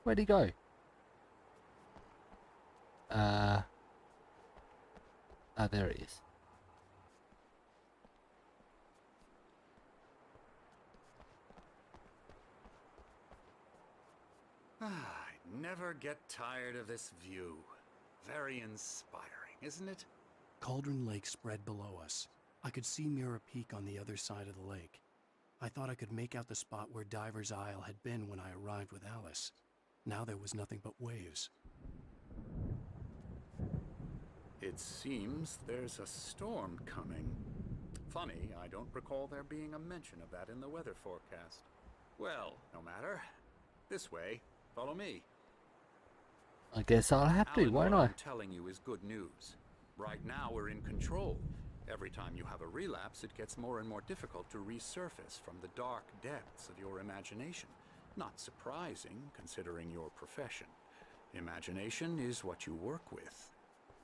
Where'd he go? Oh, there he is. I never get tired of this view. Very inspiring, isn't it? Cauldron Lake spread below us. I could see Mirror Peak on the other side of the lake. I thought I could make out the spot where Diver's Isle had been when I arrived with Alice. Now there was nothing but waves. It seems there's a storm coming. Funny, I don't recall there being a mention of that in the weather forecast. Well, no matter. This way. Follow me. I guess I'll have to, Alan, won't what I? I'm telling you is good news. Right now we're in control. Every time you have a relapse, it gets more and more difficult to resurface from the dark depths of your imagination. Not surprising, considering your profession. Imagination is what you work with.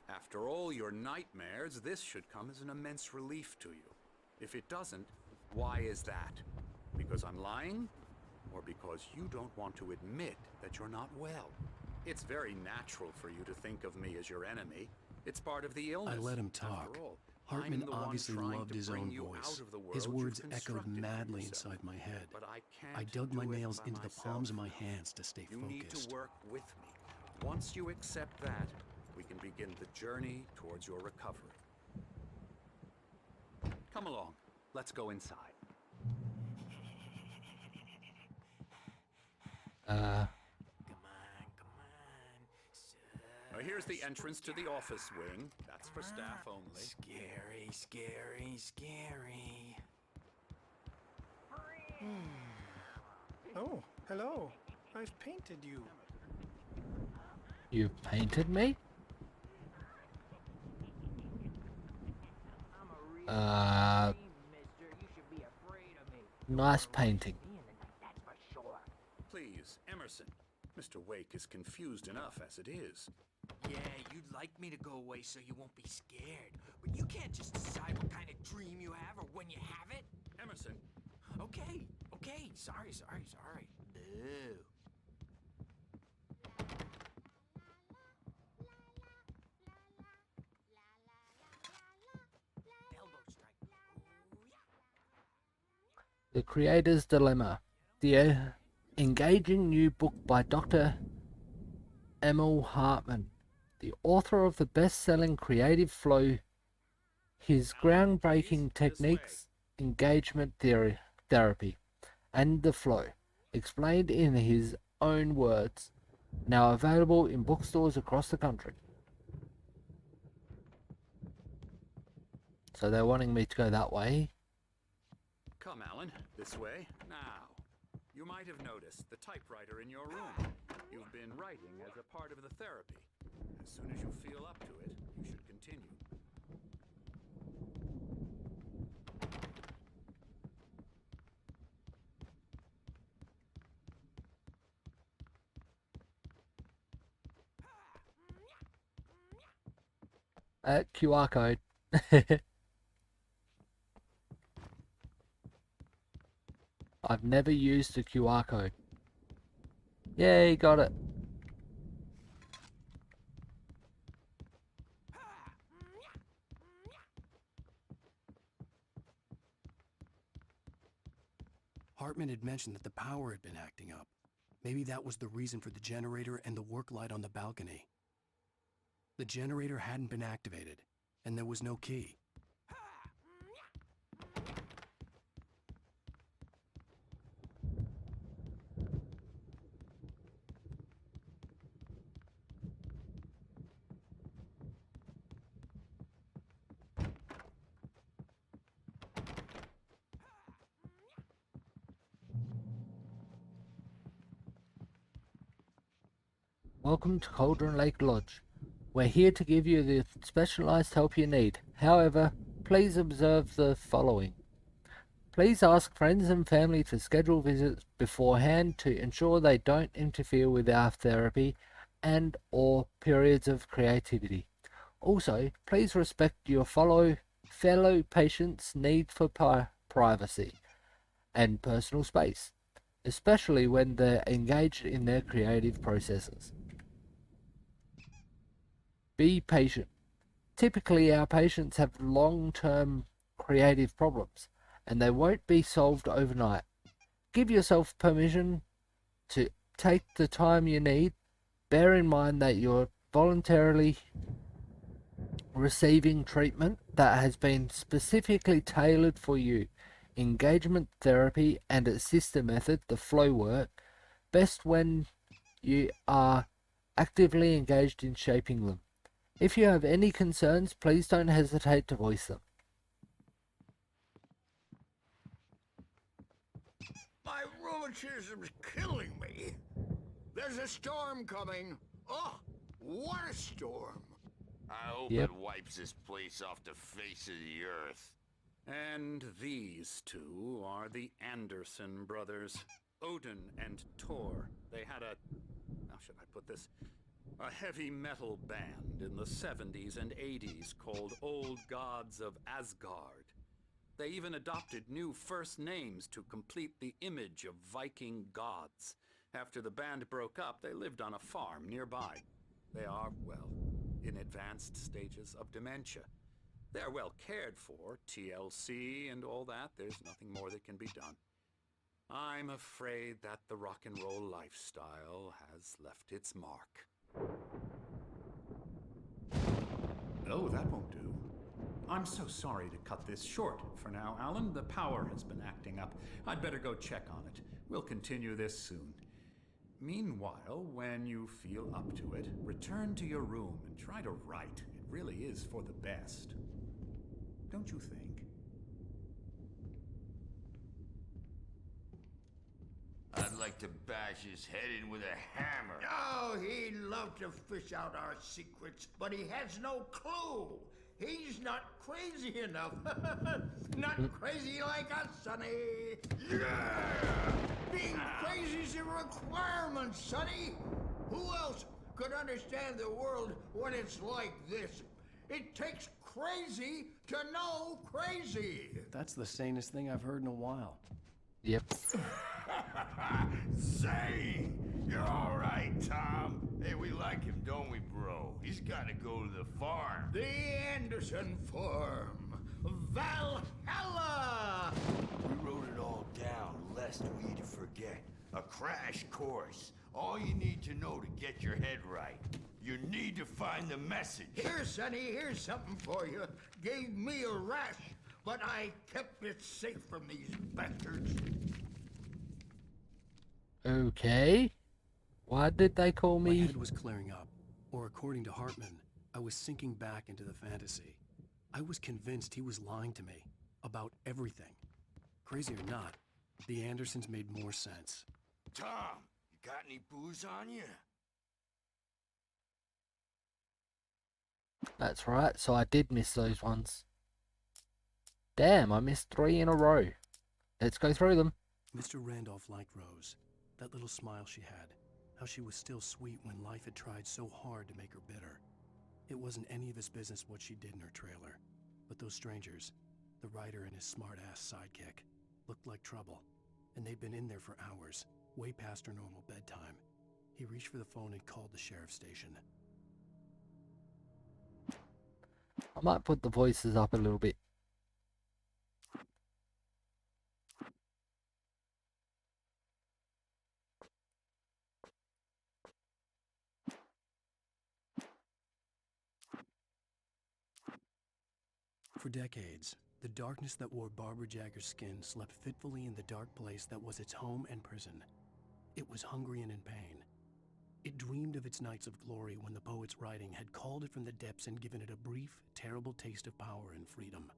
After all your nightmares, this should come as an immense relief to you. If it doesn't, why is that? Because I'm lying? Or because you don't want to admit that you're not well? It's very natural for you to think of me as your enemy. It's part of the illness. I let him talk. After all, Hartman I'm the one obviously trying loved to his bring own you voice. out of the world His words you've echoed constructed for madly yourself. inside my head. But I can't I dug my do it nails by into the myself. palms of my hands to stay You need focused. to work with me. Once you accept that, we can begin the journey towards your recovery. Come along. Let's go inside. Here's the entrance to the office wing. That's for staff only. Scary, scary, scary. Oh, hello. I've painted you. You've painted me? Nice painting. Please, Emerson. Mr. Wake is confused enough as it is. Yeah, you'd like me to go away so you won't be scared. But you can't just decide what kind of dream you have or when you have it. Emerson. Okay. Sorry. Boo. Elbow strike. Ooh, yeah. The Creator's Dilemma. The engaging new book by Dr. Emil Hartman, the author of the best-selling Creative Flow. His groundbreaking techniques, engagement therapy, and the flow, explained in his own words, now available in bookstores across the country. So they're wanting me to go that way. Come, Alan, this way. Now, you might have noticed the typewriter in your room. You've been writing as a part of the therapy. As soon as you feel up to it, you should continue. QR code. I've never used the QR code. Yay, got it. Hartman had mentioned that the power had been acting up. Maybe that was the reason for the generator and the work light on the balcony. The generator hadn't been activated, and there was no key. Welcome to Cauldron Lake Lodge. We're here to give you the specialized help you need. However, please observe the following. Please ask friends and family to schedule visits beforehand to ensure they don't interfere with our therapy and or periods of creativity. Also, please respect your fellow patients' need for privacy and personal space. especially when they're engaged in their creative processes. Be patient. Typically, our patients have long-term creative problems, and they won't be solved overnight. Give yourself permission to take the time you need. Bear in mind that you're voluntarily receiving treatment that has been specifically tailored for you. Engagement therapy and its sister method, the flow work, best when you are actively engaged in shaping them. If you have any concerns, please don't hesitate to voice them. My rheumatism's killing me. There's a storm coming. Oh, what a storm. I hope Yep. it wipes this place off the face of the earth. And these two are the Anderson brothers, Odin and Thor. They had how should I put this? A heavy metal band in the 70s and 80s called Old Gods of Asgard. They even adopted new first names to complete the image of Viking gods. After the band broke up, they lived on a farm nearby. They are, well, in advanced stages of dementia. They're well cared for, TLC and all that. There's nothing more that can be done. I'm afraid that the rock and roll lifestyle has left its mark. Oh, that won't do. I'm so sorry to cut this short for now, Alan. The power has been acting up. I'd better go check on it. We'll continue this soon. Meanwhile, when you feel up to it, return to your room and try to write. It really is for the best. Don't you think? I'd like to bash his head in with a hammer. Oh, he'd love to fish out our secrets, but he has no clue. He's not crazy enough. Not crazy like us, Sonny. Yeah! Being crazy's a requirement, Sonny. Who else could understand the world when it's like this? It takes crazy to know crazy. That's the sanest thing I've heard in a while. Yep. Say, you're all right, Tom. Hey, we like him, don't we, bro? He's got to go to the farm. The Anderson Farm. Valhalla! We wrote it all down, lest we forget. A crash course. All you need to know to get your head right. You need to find the message. Here, Sonny, here's something for you. Gave me a rash, but I kept it safe from these bastards. Okay. Why did they call My me? head was clearing up, or according to Hartman, I was sinking back into the fantasy. I was convinced he was lying to me about everything. Crazy or not, the Andersons made more sense. Tom, you got any booze on you? That's right, so I did miss those ones. Damn, I missed 3 in a row. Let's go through them. Mr. Randolph liked Rose. That little smile she had. How she was still sweet when life had tried so hard to make her bitter. It wasn't any of his business what she did in her trailer. But those strangers, the writer and his smart-ass sidekick, looked like trouble. And they'd been in there for hours, way past her normal bedtime. He reached for the phone and called the sheriff's station. I might put the voices up a little bit. For decades, the darkness that wore Barbara Jagger's skin slept fitfully in the dark place that was its home and prison. It was hungry and in pain. It dreamed of its nights of glory when the poet's writing had called it from the depths and given it a brief, terrible taste of power and freedom.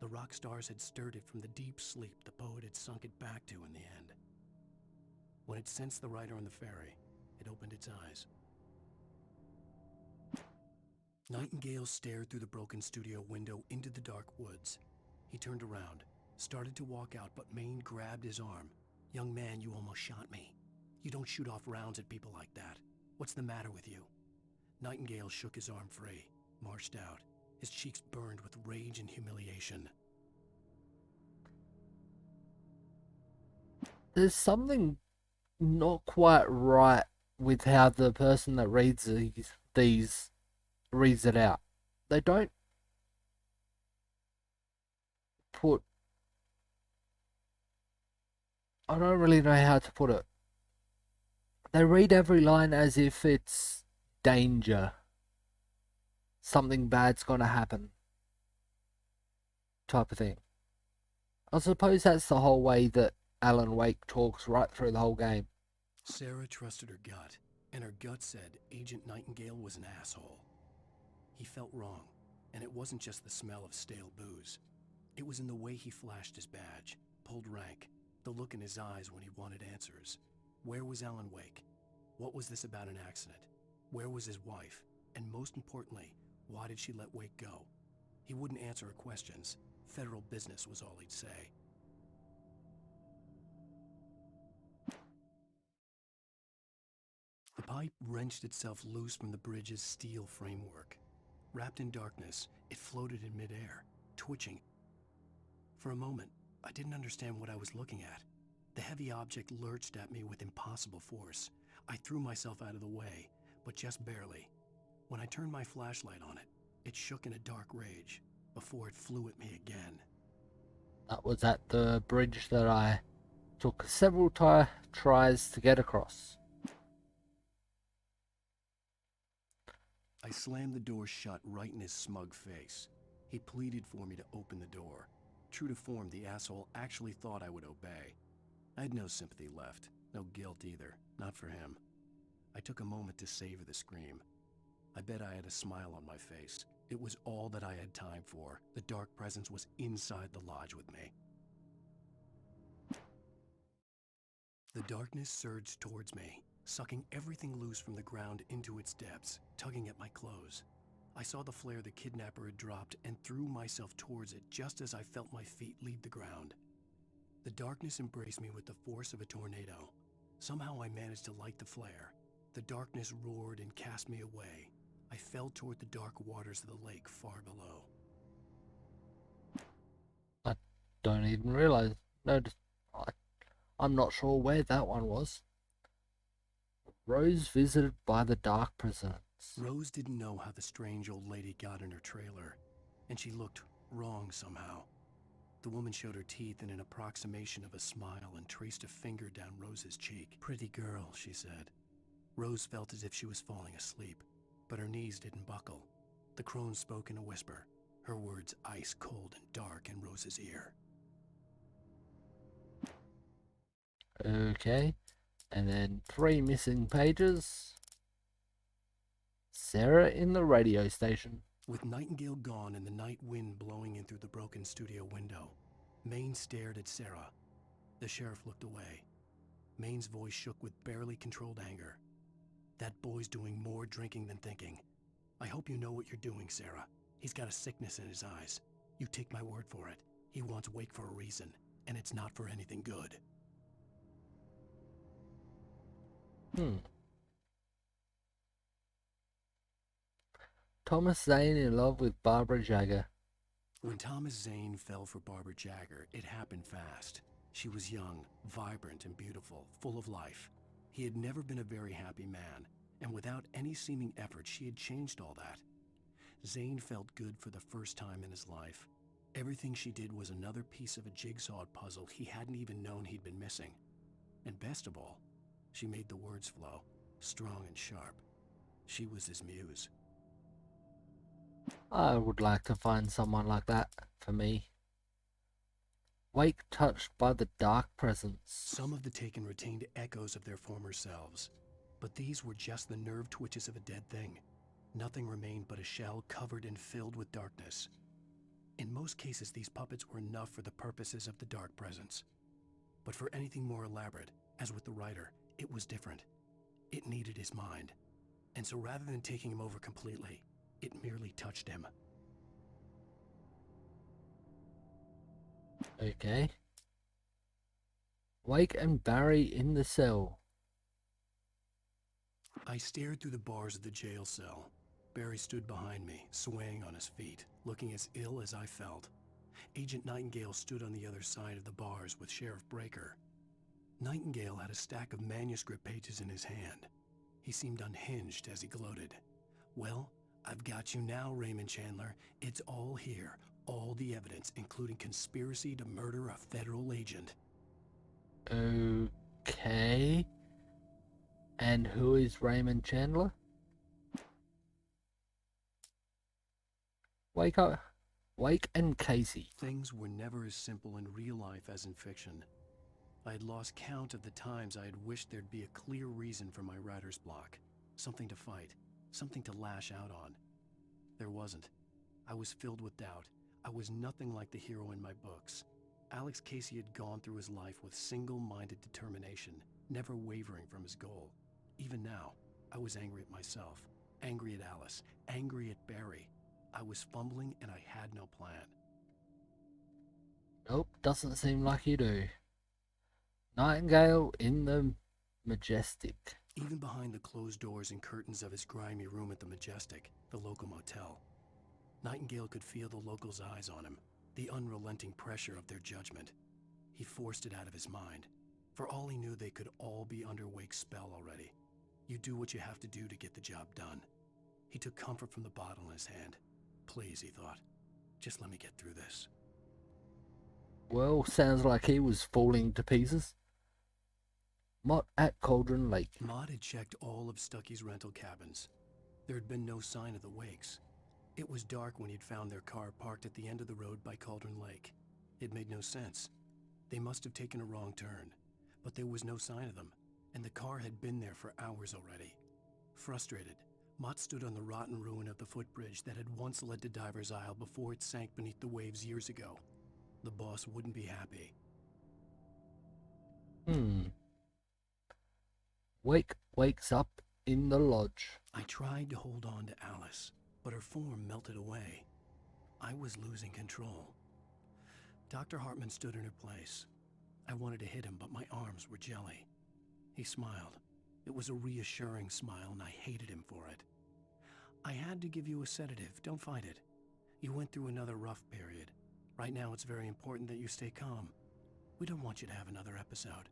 The rock stars had stirred it from the deep sleep the poet had sunk it back to in the end. When it sensed the writer on the ferry, it opened its eyes. Nightingale stared through the broken studio window into the dark woods. He turned around, started to walk out, but Maine grabbed his arm. "Young man, you almost shot me. You don't shoot off rounds at people like that. What's the matter with you?" Nightingale shook his arm free, marched out. His cheeks burned with rage and humiliation. there's something not quite right with how the person that reads these reads it out. They don't put, I don't really know how to put it. They read every line as if it's danger. Something bad's gonna happen. Type of thing. I suppose that's the whole way that Alan Wake talks right through the whole game. Sarah trusted her gut, and her gut said Agent Nightingale was an asshole. He felt wrong, and it wasn't just the smell of stale booze. It was in the way he flashed his badge, pulled rank, the look in his eyes when he wanted answers. Where was Alan Wake? What was this about an accident? Where was his wife? And most importantly, why did she let Wake go? He wouldn't answer her questions. Federal business was all he'd say. The pipe wrenched itself loose from the bridge's steel framework. Wrapped in darkness, it floated in midair, twitching. For a moment, I didn't understand what I was looking at. The heavy object lurched at me with impossible force. I threw myself out of the way, but just barely. When I turned my flashlight on it, it shook in a dark rage, before it flew at me again. That was at the bridge that I took several tries to get across. I slammed the door shut right in his smug face. He pleaded for me to open the door. True to form, the asshole actually thought I would obey. I had no sympathy left, no guilt either, not for him. I took a moment to savor the scream. I bet I had a smile on my face. It was all that I had time for. The dark presence was inside the lodge with me. The darkness surged towards me, sucking everything loose from the ground into its depths, tugging at my clothes. I saw the flare the kidnapper had dropped and threw myself towards it just as I felt my feet leave the ground. The darkness embraced me with the force of a tornado. Somehow I managed to light the flare. The darkness roared and cast me away. I fell toward the dark waters of the lake far below. I don't even realize. I'm not sure where that one was. Rose visited by the dark presence. Rose didn't know how the strange old lady got in her trailer, and she looked wrong somehow. The woman showed her teeth in an approximation of a smile and traced a finger down Rose's cheek. "Pretty girl," she said. Rose felt as if she was falling asleep, but her knees didn't buckle. The crone spoke in a whisper, her words ice cold and dark in Rose's ear. Okay, and then 3 missing pages. Sarah in the radio station. With Nightingale gone and the night wind blowing in through the broken studio window, Maine stared at Sarah. The sheriff looked away. Maine's voice shook with barely controlled anger. "That boy's doing more drinking than thinking. I hope you know what you're doing, Sarah. He's got a sickness in his eyes. You take my word for it. He wants Wake for a reason, and it's not for anything good." Thomas Zane in love with Barbara Jagger. When Thomas Zane fell for Barbara Jagger, it happened fast. She was young, vibrant, and beautiful, full of life. He had never been a very happy man, and without any seeming effort, she had changed all that. Zane felt good for the first time in his life. Everything she did was another piece of a jigsaw puzzle he hadn't even known he'd been missing. And best of all, she made the words flow, strong and sharp. She was his muse. I would like to find someone like that for me. Wake touched by the dark presence. Some of the taken retained echoes of their former selves, but these were just the nerve twitches of a dead thing. Nothing remained but a shell covered and filled with darkness. In most cases, these puppets were enough for the purposes of the dark presence. But for anything more elaborate, as with the writer, it was different. It needed his mind. And so rather than taking him over completely, it merely touched him. Okay. Wake and Barry in the cell. I stared through the bars of the jail cell. Barry stood behind me, swaying on his feet, looking as ill as I felt. Agent Nightingale stood on the other side of the bars with Sheriff Breaker. Nightingale had a stack of manuscript pages in his hand. He seemed unhinged as he gloated. Well, I've got you now, Raymond Chandler. It's all here. All the evidence, including conspiracy to murder a federal agent. Okay. And who is Raymond Chandler? Wake and Casey. Things were never as simple in real life as in fiction. I had lost count of the times I had wished there'd be a clear reason for my writer's block. Something to fight. Something to lash out on. There wasn't. I was filled with doubt. I was nothing like the hero in my books. Alex Casey had gone through his life with single-minded determination, never wavering from his goal. Even now, I was angry at myself, angry at Alice, angry at Barry. I was fumbling and I had no plan. Nope, doesn't seem like you do. Nightingale in the Majestic. Even behind the closed doors and curtains of his grimy room at the Majestic, the local motel, Nightingale could feel the locals' eyes on him, the unrelenting pressure of their judgment. He forced it out of his mind. For all he knew, they could all be under Wake's spell already. You do what you have to do to get the job done. He took comfort from the bottle in his hand. Please, he thought, just let me get through this. Well, sounds like he was falling to pieces. Mott at Cauldron Lake. Mott had checked all of Stucky's rental cabins. There had been no sign of the Wakes. It was dark when he'd found their car parked at the end of the road by Cauldron Lake. It made no sense. They must have taken a wrong turn, but there was no sign of them, and the car had been there for hours already. Frustrated, Mott stood on the rotten ruin of the footbridge that had once led to Diver's Isle before it sank beneath the waves years ago. The boss wouldn't be happy. Wake wakes up in the lodge. I tried to hold on to Alice, but her form melted away. I was losing control. Dr. Hartman stood in her place. I wanted to hit him, but my arms were jelly. He smiled. It was a reassuring smile, and I hated him for it. I had to give you a sedative. Don't fight it. You went through another rough period. Right now, it's very important that you stay calm. We don't want you to have another episode.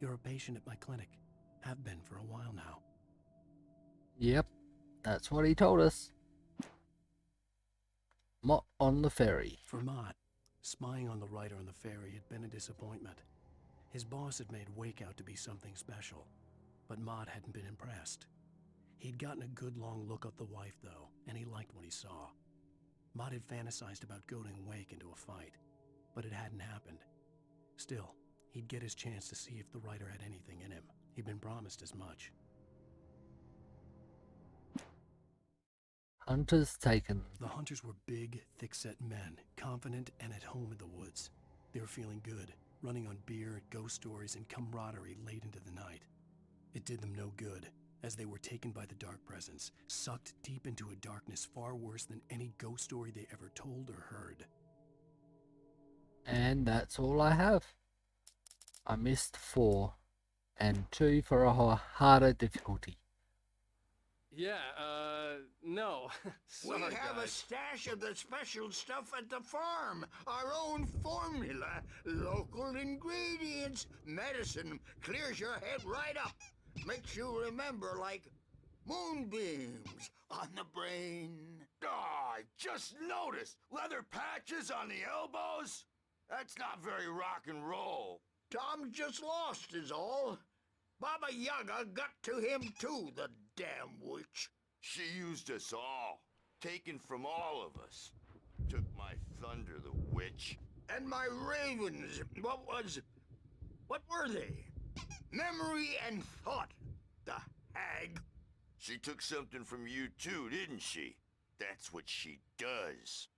You're a patient at my clinic. Have been for a while now. Yep, that's what he told us. Mott on the ferry. For Mott, spying on the writer on the ferry had been a disappointment. His boss had made Wake out to be something special, but Mott hadn't been impressed. He'd gotten a good long look at the wife, though, and he liked what he saw. Mott had fantasized about goading Wake into a fight, but it hadn't happened. Still, he'd get his chance to see if the writer had anything in him. He'd been promised as much. Hunters taken. The hunters were big, thick-set men, confident and at home in the woods. They were feeling good, running on beer, ghost stories, and camaraderie late into the night. It did them no good, as they were taken by the dark presence, sucked deep into a darkness far worse than any ghost story they ever told or heard. And that's all I have. I missed 4, and 2 for a harder difficulty. Yeah, no. Sorry, We have guys. a stash of the special stuff at the farm. Our own formula. Local ingredients. Medicine clears your head right up. Makes you remember like moonbeams on the brain. Ah, I just noticed! Leather patches on the elbows? That's not very rock and roll. Tom just lost is all. Baba Yaga got to him too, the damn witch. She used us all. Taken from all of us. Took my thunder, the witch. And my ravens, what were they? Memory and thought, the hag. She took something from you too, didn't she? That's what she does.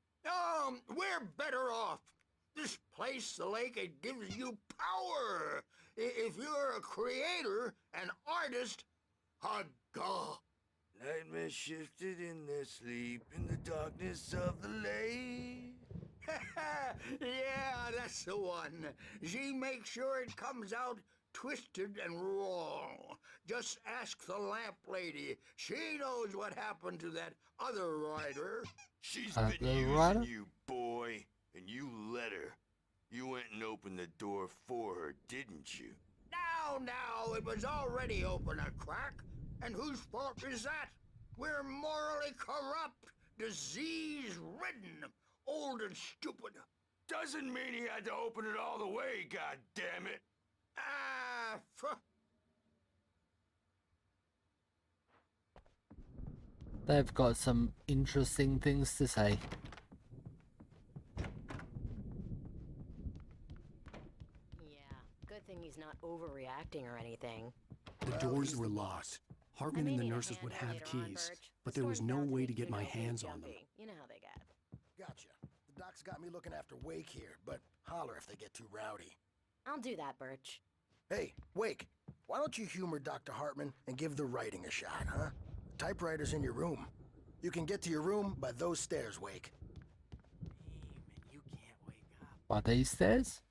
We're better off. This place, the lake, it gives you power. If you're a creator, an artist, a god. Nightmare shifted in their sleep in the darkness of the lake. Yeah, that's the one. She makes sure it comes out twisted and wrong. Just ask the lamp lady. She knows what happened to that other writer. She's The been using writer? you, boy, and you let her. You went and opened the door for her, didn't you? Now, it was already open a crack. And whose fault is that? We're morally corrupt, disease-ridden, old and stupid. Doesn't mean he had to open it all the way, god damn it. They've got some interesting things to say. Yeah, good thing he's not overreacting or anything. The doors were locked. Hartman and the nurses would have keys, but there was no way to get my hands on them. You know how they get. Gotcha. The doc's got me looking after Wake here, but holler if they get too rowdy. I'll do that, Birch. Hey, Wake, why don't you humor Dr. Hartman and give the writing a shot, huh? Typewriter's in your room. You can get to your room by those stairs, Wake. Damn, you can't wake up. By these stairs?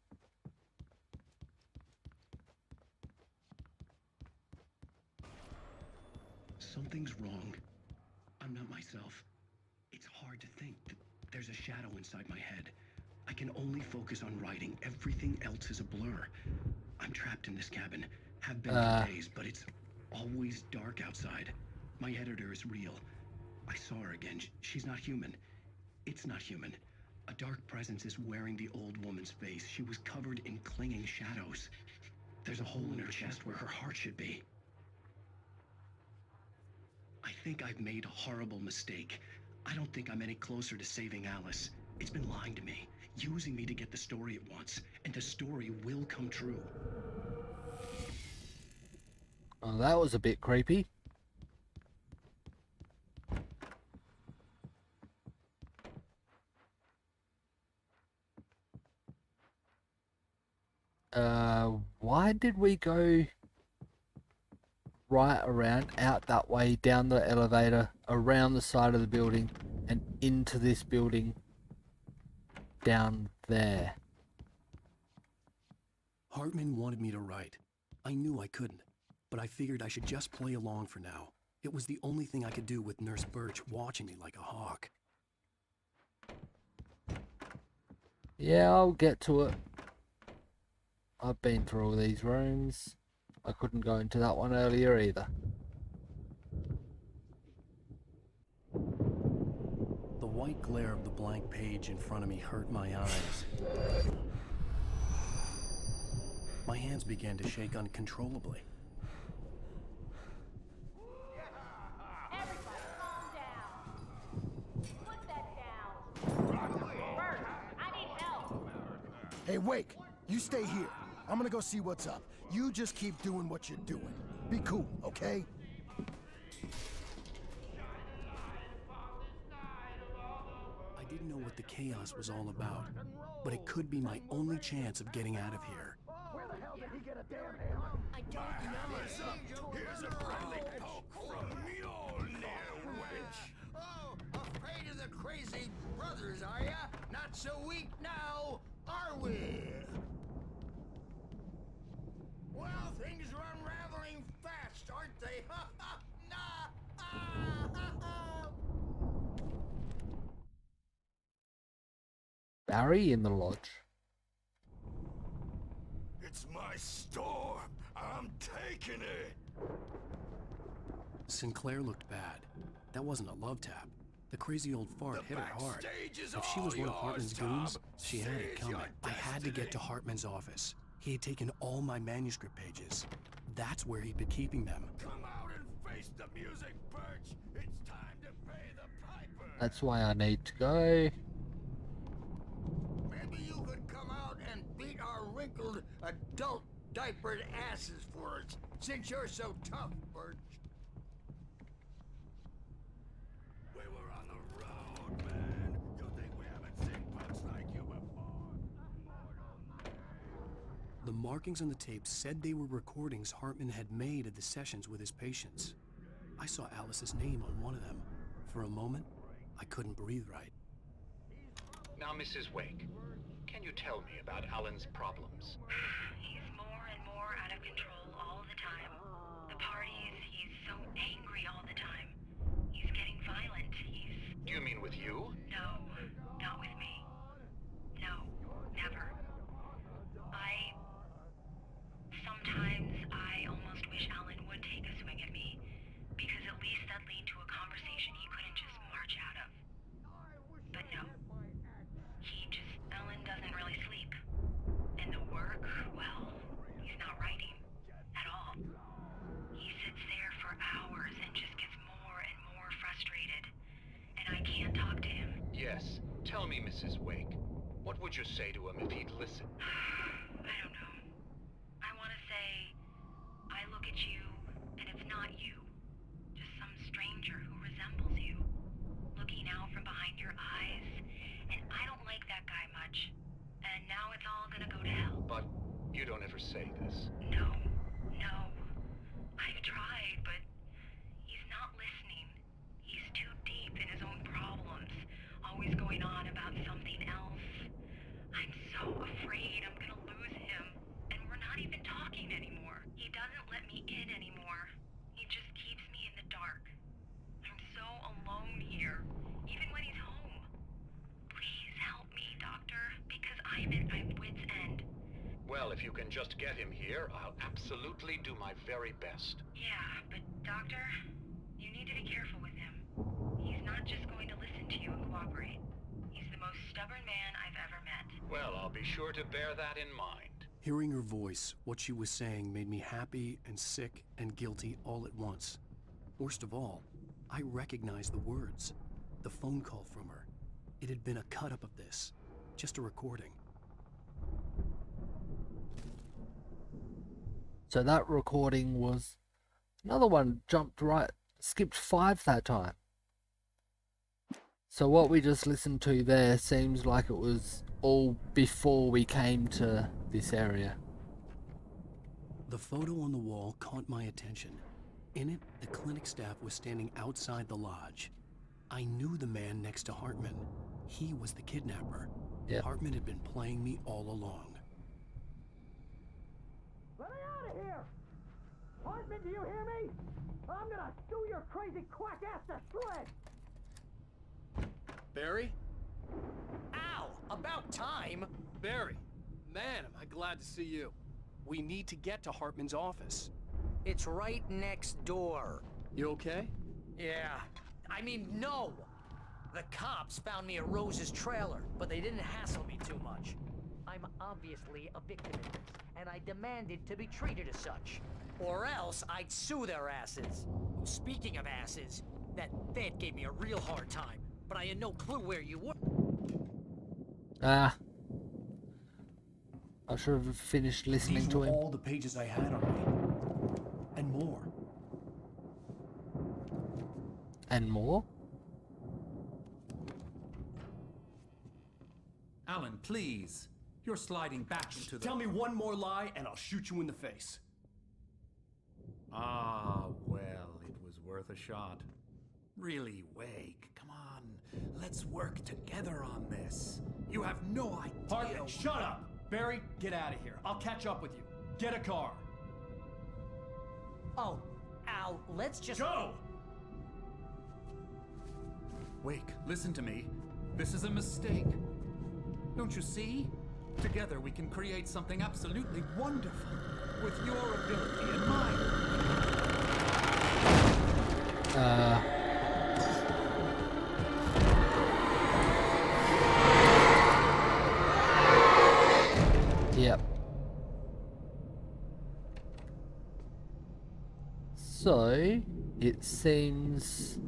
Something's wrong. I'm not myself. It's hard to think. There's a shadow inside my head. I can only focus on writing. Everything else is a blur. I'm trapped in this cabin. Have been for days, but it's always dark outside. My editor is real. I saw her again. She's not human. It's not human. A dark presence is wearing the old woman's face. She was covered in clinging shadows. There's a hole in her chest where her heart should be. I think I've made a horrible mistake. I don't think I'm any closer to saving Alice. It's been lying to me, using me to get the story it wants, and the story will come true. Oh, that was a bit creepy. Why did we go right around, out that way, down the elevator, around the side of the building, and into this building down there? Hartman wanted me to write. I knew I couldn't, but I figured I should just play along for now. It was the only thing I could do with Nurse Birch watching me like a hawk. Yeah, I'll get to it. I've been through all these rooms. I couldn't go into that one earlier either. The white glare of the blank page in front of me hurt my eyes. My hands began to shake uncontrollably. Everybody calm down. Put that down. Bert, I need help. Hey, Wake, you stay here. I'm gonna go see what's up. You just keep doing what you're doing. Be cool, okay? I didn't know what the chaos was all about, but it could be my only chance of getting out of here. Where the hell did he get a damn hammer? I don't know. Here's a friendly poke from Mjolnir, wench. Oh, afraid of the crazy brothers, are ya? Not so weak now, are we? Well, things are unraveling fast, aren't they? Ha ha! Nah! Ah, ha, ha. Barry in the lodge. It's my storm. I'm taking it. Sinclair looked bad. That wasn't a love tap. The crazy old fart hit her hard. If she was one of Hartman's goons, she had it coming. I had to get to Hartman's office. He had taken all my manuscript pages. That's where he'd been keeping them. Come out and face the music, Birch. It's time to pay the piper. That's why I need to go. Maybe you could come out and beat our wrinkled, adult, diapered asses for us, since you're so tough, Birch. We were on the road, man. You think we haven't seen punks like you before? The markings on the tape said they were recordings Hartman had made of the sessions with his patients. I saw Alice's name on one of them. For a moment, I couldn't breathe right. Now, Mrs. Wake, can you tell me about Alan's problems? He's more and more out of control all the time. The parties, he's so angry all the time. He's getting violent. Do you mean with you? No, not with me. No, never. Sometimes you say to him if he'd listen? I don't know. I want to say, I look at you, and it's not you. Just some stranger who resembles you. Looking out from behind your eyes. And I don't like that guy much. And now it's all gonna go to hell. But you don't ever say this. No. I've tried, but he's not listening. He's too deep in his own problems. Always going on about something else. I'm so afraid I'm gonna lose him. And we're not even talking anymore. He doesn't let me in anymore. He just keeps me in the dark. I'm so alone here, even when he's home. Please help me, Doctor, because I'm at my wit's end. Well, if you can just get him here, I'll absolutely do my very best. Yeah, but Doctor, you need to be careful with him. He's not just going to listen to you and cooperate. He's the most stubborn man I've ever met. Well, I'll be sure to bear that in mind. Hearing her voice, what she was saying made me happy and sick and guilty all at once. Worst of all, I recognized the words. The phone call from her. It had been a cut-up of this. Just a recording. So that recording was another one skipped 5 that time. So what we just listened to there seems like it was all before we came to this area. The photo on the wall caught my attention. In it, the clinic staff was standing outside the lodge. I knew the man next to Hartman. He was the kidnapper. Yep. Hartman had been playing me all along. Let me out of here! Hartman, do you hear me? I'm gonna sew your crazy quack ass to shreds! Barry? Ow! About time! Barry! Man, am I glad to see you. We need to get to Hartman's office. It's right next door. You okay? Yeah. I mean, no! The cops found me at Rose's trailer, but they didn't hassle me too much. I'm obviously a victim in this, and I demanded to be treated as such. Or else I'd sue their asses. Speaking of asses, that Fed gave me a real hard time, but I had no clue where you were. I should have finished listening to him. All the pages I had on me. And more. And more? Alan, please. You're sliding back into the... Tell me one more lie and I'll shoot you in the face. Ah, well, it was worth a shot. Really, Wake, come on. Let's work together on this. You have no idea... Hartman, shut up! Barry, get out of here. I'll catch up with you. Get a car. Oh, Al, let's just... Go! Wake, listen to me. This is a mistake. Don't you see? Together we can create something absolutely wonderful. With your ability in mind. Yep. So, it seems